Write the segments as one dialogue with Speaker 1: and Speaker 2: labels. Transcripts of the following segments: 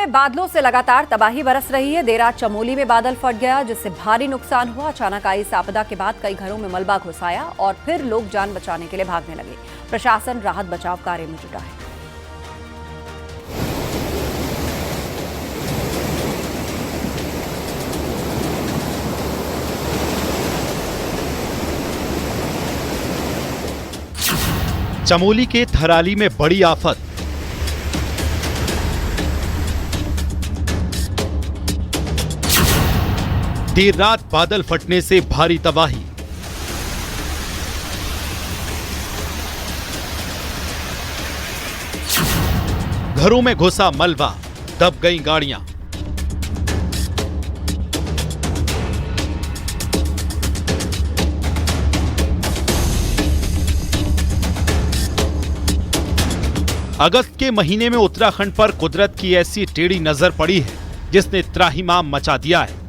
Speaker 1: में बादलों से लगातार तबाही बरस रही है। देर रात चमोली में बादल फट गया, जिससे भारी नुकसान हुआ। अचानक आई इस आपदा के बाद कई घरों में मलबा घुस आया और फिर लोग जान बचाने के लिए भागने लगे। प्रशासन राहत बचाव कार्य में जुटा है।
Speaker 2: चमोली के थराली में बड़ी आफत। देर रात बादल फटने से भारी तबाही। घरों में घुसा मलबा, दब गई गाड़ियां। अगस्त के महीने में उत्तराखंड पर कुदरत की ऐसी टेढ़ी नजर पड़ी है जिसने त्राहिमाम मचा दिया है।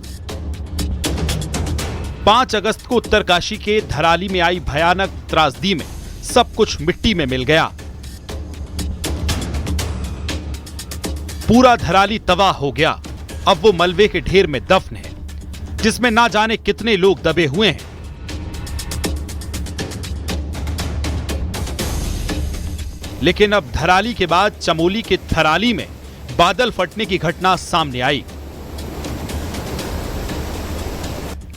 Speaker 2: 5 अगस्त को उत्तरकाशी के धराली में आई भयानक त्रासदी में सब कुछ मिट्टी में मिल गया। पूरा धराली तबाह हो गया। अब वो मलबे के ढेर में दफन है, जिसमें ना जाने कितने लोग दबे हुए हैं। लेकिन अब धराली के बाद चमोली के थराली में बादल फटने की घटना सामने आई।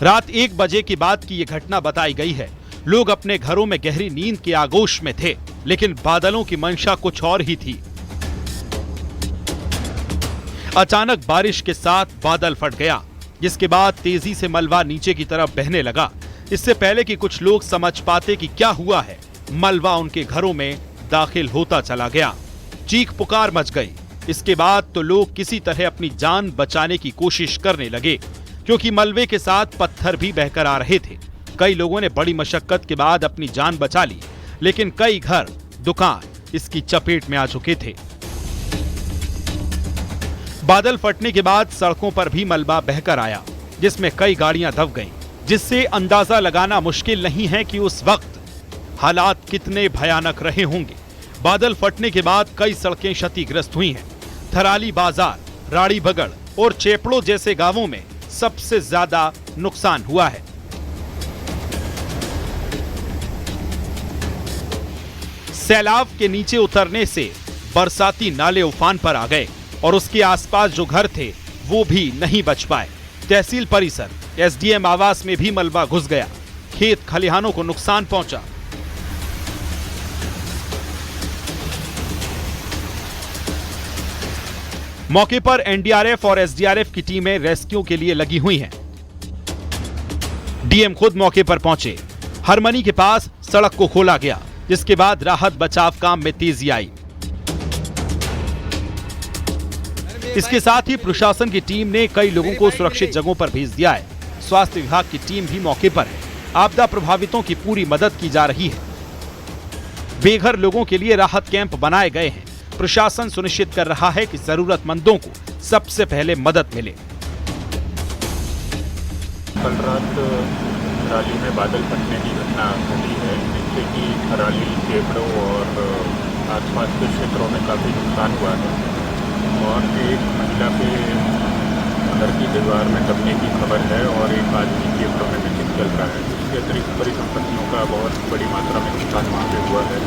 Speaker 2: रात 1 बजे की बात की यह घटना बताई गई है। लोग अपने घरों में गहरी नींद के आगोश में थे, लेकिन बादलों की मंशा कुछ और ही थी। अचानक बारिश के साथ बादल फट गया, जिसके बाद तेजी से मलबा नीचे की तरफ बहने लगा। इससे पहले कि कुछ लोग समझ पाते कि क्या हुआ है, मलबा उनके घरों में दाखिल होता चला गया। चीख पुकार मच गई। इसके बाद तो लोग किसी तरह अपनी जान बचाने की कोशिश करने लगे, क्योंकि मलबे के साथ पत्थर भी बहकर आ रहे थे। कई लोगों ने बड़ी मशक्कत के बाद अपनी जान बचा ली, लेकिन कई घर, दुकान इसकी चपेट में आ चुके थे। बादल फटने के बाद सड़कों पर भी मलबा बहकर आया, जिसमें कई गाड़ियां दब गईं, जिससे अंदाजा लगाना मुश्किल नहीं है कि उस वक्त हालात कितने भयानक रहे होंगे। बादल फटने के बाद कई सड़कें क्षतिग्रस्त हुई हैं। थराली बाजार, राड़ी बगड़ और चेपड़ो जैसे गांवों में सबसे ज्यादा नुकसान हुआ है। सैलाब के नीचे उतरने से बरसाती नाले उफान पर आ गए और उसके आसपास जो घर थे वो भी नहीं बच पाए। तहसील परिसर, एसडीएम आवास में भी मलबा घुस गया। खेत खलिहानों को नुकसान पहुंचा। मौके पर एनडीआरएफ और एसडीआरएफ की टीमें रेस्क्यू के लिए लगी हुई हैं। डीएम खुद मौके पर पहुंचे। हरमनी के पास सड़क को खोला गया, जिसके बाद राहत बचाव काम में तेजी आई। इसके साथ ही प्रशासन की टीम ने कई लोगों को सुरक्षित जगहों पर भेज दिया है। स्वास्थ्य विभाग की टीम भी मौके पर है। आपदा प्रभावितों की पूरी मदद की जा रही है। बेघर लोगों के लिए राहत कैंप बनाए गए हैं। प्रशासन सुनिश्चित कर रहा है कि जरूरतमंदों को सबसे पहले मदद मिले।
Speaker 3: कल रात थराली में बादल फटने की घटना घटी है, जिससे कि थराली, चेपड़ो और आसपास के क्षेत्रों में काफ़ी नुकसान हुआ है और एक महिला के घर की दीवार में दबने की खबर है और एक आदमी चेपड़ो में मिसिंग चल रहा है। इसके अतिरिक्त परिसंपत्तियों का बहुत बड़ी मात्रा में नुकसान वहाँ पे हुआ है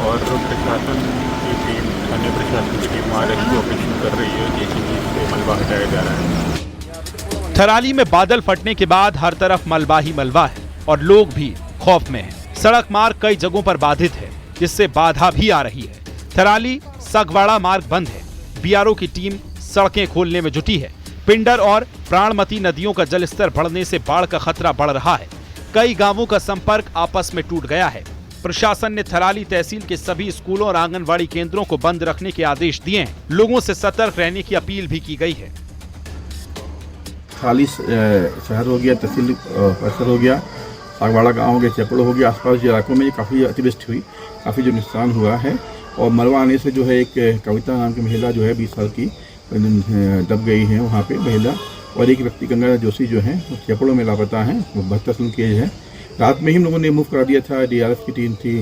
Speaker 3: और प्रशासन की टीम, स्थानीय प्रशासन की टीम वहाँ रेस्क्यू ऑपरेशन कर रही है, जेसीबी से मलबा हटाया जा रहा है।
Speaker 2: थराली में बादल फटने के बाद हर तरफ मलबा ही मलबा है और लोग भी खौफ में हैं। सड़क मार्ग कई जगहों पर बाधित है, जिससे बाधा भी आ रही है। थराली सगवाड़ा मार्ग बंद है। बीआरओ की टीम सड़कें खोलने में जुटी है। पिंडर और प्राणमती नदियों का जलस्तर बढ़ने से बाढ़ का खतरा बढ़ रहा है। कई गांवों का संपर्क आपस में टूट गया है। प्रशासन ने थराली तहसील के सभी स्कूलों और आंगनवाड़ी केंद्रों को बंद रखने के आदेश दिए हैं। लोगों से सतर्क रहने की अपील भी की गई है।
Speaker 4: थराली शहर हो गया, तहसील परिसर हो गया, सागवाड़ा गाँव हो गया, चेपड़ो हो गया, आसपास के इलाकों में काफ़ी अतिवृष्टि हुई, काफ़ी जो नुकसान हुआ है। और मलबा आने से जो है एक कविता नाम की महिला जो है 20 साल की दब गई है वहाँ पे महिला, और एक व्यक्ति गंगा जोशी जो है चेपड़ो में लापता है, 72 साल की एज है। रात में ही हम लोगों ने मूव करा दिया था। डीआरएफ की टीम थी,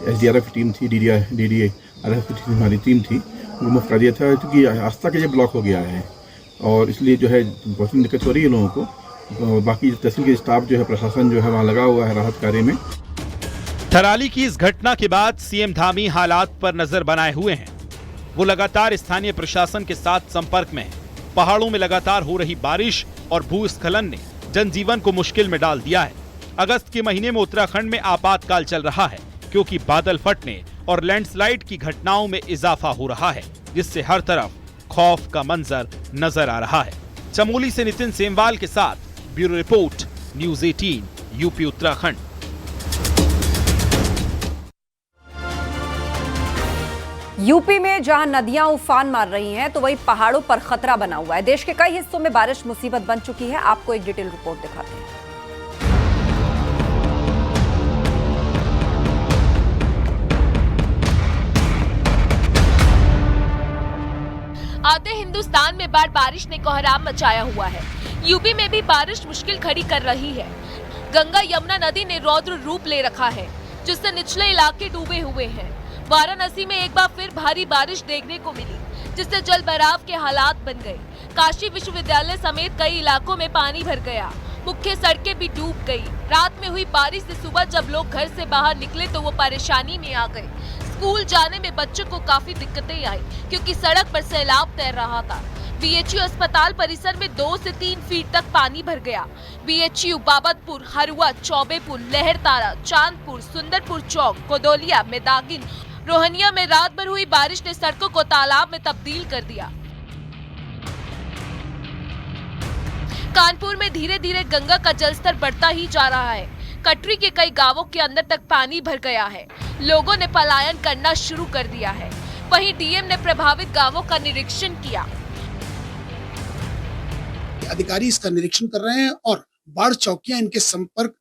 Speaker 4: एसडीआरएफ की टीम थी, डीडीआरएफ की टीम, हमारी टीम थी, मुफ्त कर दिया था, क्योंकि रास्ता के लिए ब्लॉक हो गया है और इसलिए जो है बहुत दिक्कत हो रही है लोगों को। तो बाकी तहसील के स्टाफ जो है, प्रशासन जो है वहाँ लगा हुआ है राहत कार्य में।
Speaker 2: थराली की इस घटना के बाद सीएम धामी हालात पर नजर बनाए हुए हैं। वो लगातार स्थानीय प्रशासन के साथ संपर्क में है। पहाड़ों में लगातार हो रही बारिश और भूस्खलन ने जनजीवन को मुश्किल में डाल दिया है। अगस्त के महीने में उत्तराखंड में आपातकाल चल रहा है, क्योंकि बादल फटने और लैंडस्लाइड की घटनाओं में इजाफा हो रहा है, जिससे हर तरफ खौफ का मंजर नजर आ रहा है। चमोली से नितिन सेमवाल के साथ bureau report, news 18, UP Uttarakhand.
Speaker 1: UP में जहां नदियां उफान मार रही हैं, तो वहीं पहाड़ों पर खतरा बना हुआ है। देश के कई हिस्सों में बारिश मुसीबत बन चुकी है। आपको एक डिटेल रिपोर्ट दिखाते हैं।
Speaker 5: आधे हिंदुस्तान में बारिश ने कोहराम मचाया हुआ है। यूपी में भी बारिश मुश्किल खड़ी कर रही है। गंगा यमुना नदी ने रौद्र रूप ले रखा है, जिससे निचले इलाके डूबे हुए हैं। वाराणसी में एक बार फिर भारी बारिश देखने को मिली, जिससे जल भराव के हालात बन गए। काशी विश्वविद्यालय समेत कई इलाकों में पानी भर गया। मुख्य सड़कें भी डूब गई। रात में हुई बारिश से सुबह जब लोग घर से बाहर निकले तो वो परेशानी में आ गए। स्कूल जाने में बच्चों को काफी दिक्कतें आई, क्योंकि सड़क पर सैलाब तैर रहा था। बीएचयू अस्पताल परिसर में 2 से 3 फीट तक पानी भर गया। बीएचयू, बाबतपुर, हरुआ, चौबेपुर, लहरतारा, चांदपुर, सुंदरपुर चौक, कोदोलिया, मेदागिन, रोहनिया में रात भर हुई बारिश ने सड़कों को तालाब में तब्दील कर दिया। कानपुर में धीरे धीरे गंगा का जलस्तर बढ़ता ही जा रहा है। कटरी के कई गांवों के अंदर तक पानी भर गया है। लोगों ने पलायन करना शुरू कर दिया है। वहीं डीएम ने प्रभावित गांवों का निरीक्षण किया।
Speaker 6: अधिकारी इसका निरीक्षण कर रहे हैं और बाढ़ चौकियां इनके संपर्क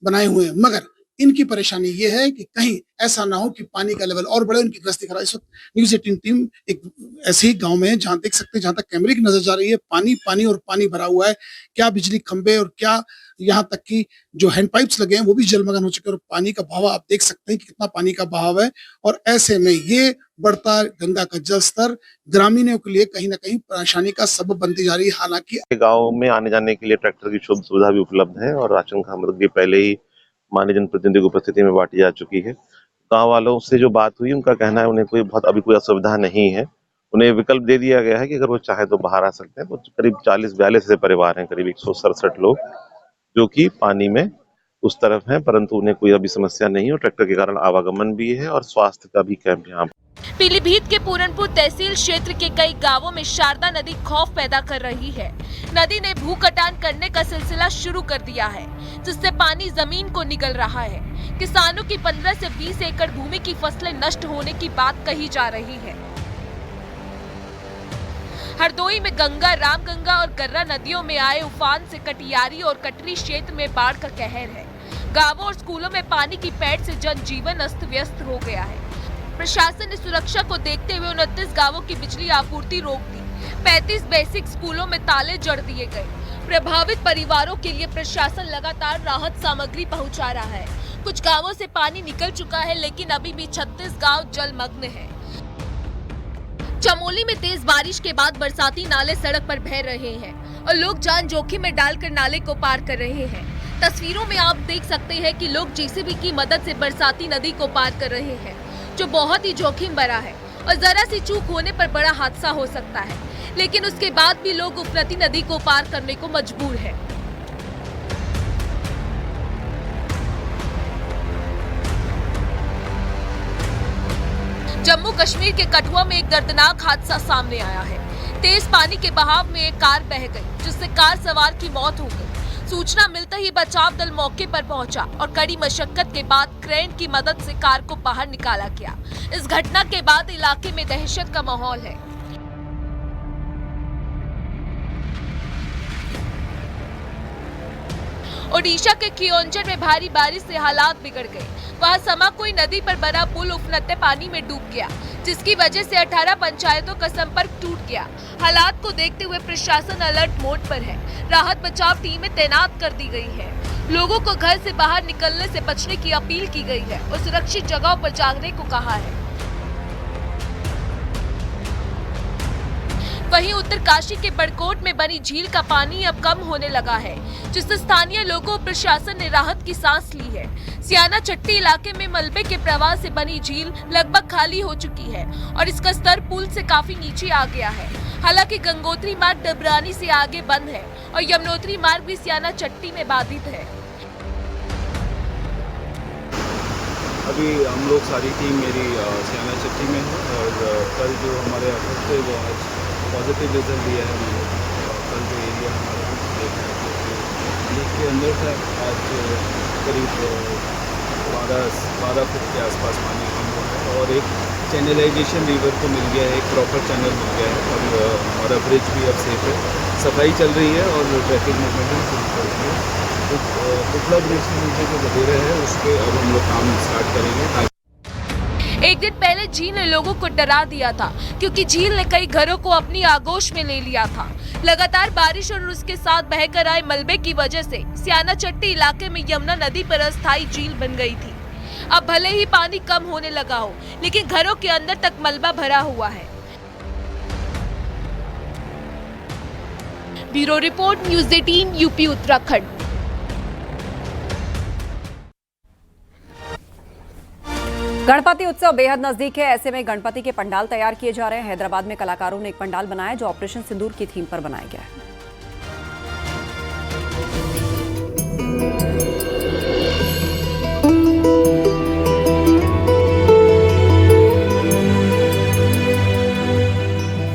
Speaker 6: बनाए हुए हैं, मगर इनकी परेशानी ये है कि कहीं ऐसा ना हो कि पानी का लेवल और बढ़े, उनकी गश्ती खराब। इस वक्त न्यूज़ 18 टीम एक ऐसे ही गांव में है जहां देख सकते हैं, जहां तक कैमरे की नजर जा रही है, पानी पानी और पानी भरा हुआ है। क्या बिजली खंभे और क्या यहाँ तक कि जो हैंड पाइप्स लगे हैं वो भी जलमग्न हो चुके हैं और पानी का बहाव आप देख सकते हैं कि कितना पानी का बहाव है। और ऐसे में ये बढ़ता गंगा का जलस्तर ग्रामीणों के लिए कहीं ना कहीं परेशानी का सबब बनती जा रही है। हालांकि
Speaker 7: गाँव में आने जाने के लिए ट्रैक्टर की सुविधा भी उपलब्ध है और राशन सामग्री पहले ही माननीय जनप्रतिनिधि की उपस्थिति में बांटी जा चुकी है। गांव वालों से जो बात हुई, उनका कहना है उन्हें अभी कोई असुविधा नहीं है। उन्हें विकल्प दे दिया गया है कि अगर वो चाहे तो बाहर आ सकते हैं। तो करीब 40-42 ऐसे परिवार हैं, करीब 167 लोग जो कि पानी में उस तरफ हैं, परंतु उन्हें कोई अभी समस्या नहीं है और ट्रैक्टर के कारण आवागमन भी है और स्वास्थ्य का भी कैंप यहाँ।
Speaker 5: पीलीभीत के पूरनपुर तहसील क्षेत्र के कई गांवों में शारदा नदी खौफ पैदा कर रही है। नदी ने भू कटान करने का सिलसिला शुरू कर दिया है, जिससे पानी जमीन को निगल रहा है। किसानों की 15 से 20 एकड़ भूमि की फसलें नष्ट होने की बात कही जा रही है। हरदोई में गंगा, रामगंगा और गर्रा नदियों में आए उफान से कटियारी और कटरी क्षेत्र में बाढ़ का कहर है। गांवों और स्कूलों में पानी की पैठ से जनजीवन अस्त व्यस्त हो गया है। प्रशासन ने सुरक्षा को देखते हुए 29 गांवों की बिजली आपूर्ति रोक दी। 35 बेसिक स्कूलों में ताले जड़ दिए गए। प्रभावित परिवारों के लिए प्रशासन लगातार राहत सामग्री पहुंचा रहा है। कुछ गांवों से पानी निकल चुका है, लेकिन अभी भी 36 गांव जलमग्न हैं। चमोली में तेज बारिश के बाद बरसाती नाले सड़क पर बह रहे हैं और लोग जान जोखिम में डालकर नाले को पार कर रहे हैं। तस्वीरों में आप देख सकते हैं कि लोग जेसीबी की मदद से बरसाती नदी को पार कर रहे हैं, जो बहुत ही जोखिम भरा है और जरा सी चूक होने पर बड़ा हादसा हो सकता है। लेकिन उसके बाद भी लोग उफनती नदी को पार करने को मजबूर है। जम्मू कश्मीर के कठुआ में एक दर्दनाक हादसा सामने आया है। तेज पानी के बहाव में एक कार बह गई, जिससे कार सवार की मौत हो गई। सूचना मिलते ही बचाव दल मौके पर पहुंचा और कड़ी मशक्कत के बाद क्रेन की मदद से कार को बाहर निकाला गया। इस घटना के बाद इलाके में दहशत का माहौल है। ओडिशा के कियोंझर में भारी बारिश से हालात बिगड़ गए। वहां समाकोई नदी पर बना पुल उफनते पानी में डूब गया, जिसकी वजह से 18 पंचायतों का संपर्क टूट गया। हालात को देखते हुए प्रशासन अलर्ट मोड पर है। राहत बचाव टीमें तैनात कर दी गई है। लोगों को घर से बाहर निकलने से बचने की अपील की गई है और सुरक्षित जगहों पर जागने को कहा है। वहीं उत्तरकाशी के बड़कोट में बनी झील का पानी अब कम होने लगा है, जिससे स्थानीय लोगों और प्रशासन ने राहत की सांस ली है। सियाना चट्टी इलाके में मलबे के प्रवाह से बनी झील लगभग खाली हो चुकी है और इसका स्तर पुल से काफी नीचे आ गया है। हालांकि गंगोत्री मार्ग डबरानी से आगे बंद है और यमुनोत्री मार्ग भी सियाना चट्टी में बाधित है।
Speaker 8: अभी हम लोग सारी टीम मेरी सियाना चट्टी में है और कल जो हमारे एफर्ट थे वो आज पॉजिटिव रिजल्ट दिया है। कल जो एरिया हमारा देखा है लीक के अंदर था, आज करीब 12 फुट के आसपास पानी कम हो गया और एक चैनलाइजेशन रिवर को मिल गया है, एक प्रॉपर चैनल मिल गया है और हमारा ब्रिज भी अब सेफ है। सफाई चल रही है और ट्रैफिक मूवमेंट शुरू कर दी है। पुतला ब्रिज के नीचे जो बटेरा है उस पर अब हम लोग काम स्टार्ट करेंगे।
Speaker 5: एक दिन पहले झील ने लोगों को डरा दिया था, क्योंकि झील ने कई घरों को अपनी आगोश में ले लिया था। लगातार बारिश और उसके साथ बहकर आए मलबे की वजह से सियाना चट्टी इलाके में यमुना नदी पर अस्थायी झील बन गई थी। अब भले ही पानी कम होने लगा हो, लेकिन घरों के अंदर तक मलबा भरा हुआ है। Bureau report, news 18, UP Uttarakhand.
Speaker 1: Ganpati उत्सव बेहद नजदीक है। ऐसे में गणपति के पंडाल तैयार किए जा रहे हैं। हैदराबाद में कलाकारों ने एक पंडाल बनाया जो ऑपरेशन सिंदूर की थीम पर बनाया गया है।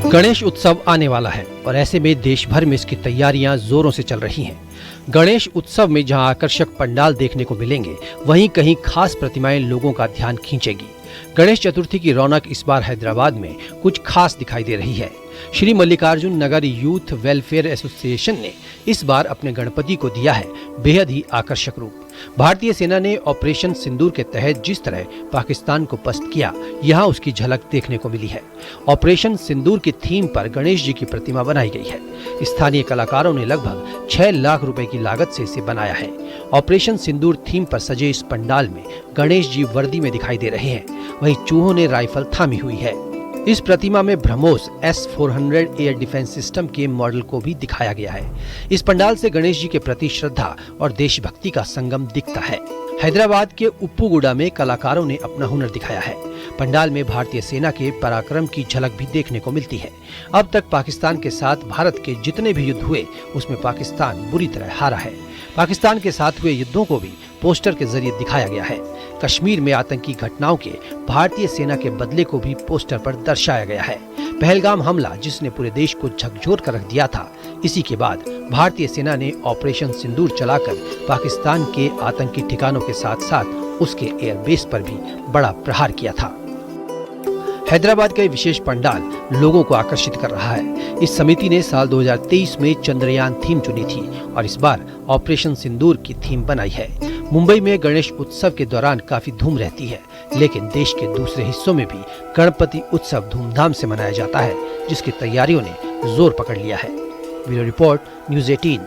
Speaker 9: गणेश उत्सव आने वाला है और ऐसे में देश भर में इसकी तैयारियां जोरों से चल रही हैं। गणेश उत्सव में जहां आकर्षक पंडाल देखने को मिलेंगे, वहीं कहीं खास प्रतिमाएं लोगों का ध्यान खींचेगी। गणेश चतुर्थी की रौनक इस बार हैदराबाद में कुछ खास दिखाई दे रही है। श्री मल्लिकार्जुन नगर यूथ वेलफेयर एसोसिएशन ने इस बार अपने गणपति को दिया है बेहद ही आकर्षक रूप। भारतीय सेना ने ऑपरेशन सिंदूर के तहत जिस तरह पाकिस्तान को पस्त किया, यहाँ उसकी झलक देखने को मिली है। ऑपरेशन सिंदूर की थीम पर गणेश जी की प्रतिमा बनाई गई है। स्थानीय कलाकारों ने लगभग 6 लाख रुपए की लागत से इसे बनाया है। ऑपरेशन सिंदूर थीम पर सजे इस पंडाल में गणेश जी वर्दी में दिखाई दे रहे हैं, वहीं चूहों ने राइफल थामी हुई है। इस प्रतिमा में BrahMos S-400 air defence system के मॉडल को भी दिखाया गया है। इस पंडाल से गणेश जी के प्रति श्रद्धा और देशभक्ति का संगम दिखता है। हैदराबाद के उप्पूगुडा में कलाकारों ने अपना हुनर दिखाया है। पंडाल में भारतीय सेना के पराक्रम की झलक भी देखने को मिलती है। अब तक पाकिस्तान के साथ भारत के जितने भी युद्ध हुए, उसमें पाकिस्तान बुरी तरह हारा है। पाकिस्तान के साथ हुए युद्धों को भी पोस्टर के जरिए दिखाया गया है। कश्मीर में आतंकी घटनाओं के भारतीय सेना के बदले को भी पोस्टर पर दर्शाया गया है। पहलगाम हमला जिसने पूरे देश को झकझोर कर रख दिया था, इसी के बाद भारतीय सेना ने ऑपरेशन सिंदूर चलाकर पाकिस्तान के आतंकी ठिकानों के साथ साथ उसके एयरबेस पर भी बड़ा प्रहार किया था। हैदराबाद का विशेष पंडाल लोगों को आकर्षित कर रहा है। इस समिति ने साल 2023 में चंद्रयान थीम चुनी थी और इस बार ऑपरेशन सिंदूर की थीम बनाई है। मुंबई में गणेश उत्सव के दौरान काफी धूम रहती है, लेकिन देश के दूसरे हिस्सों में भी गणपति उत्सव धूमधाम से मनाया जाता है, जिसकी तैयारियों ने जोर पकड़ लिया है। Bureau report, news 18।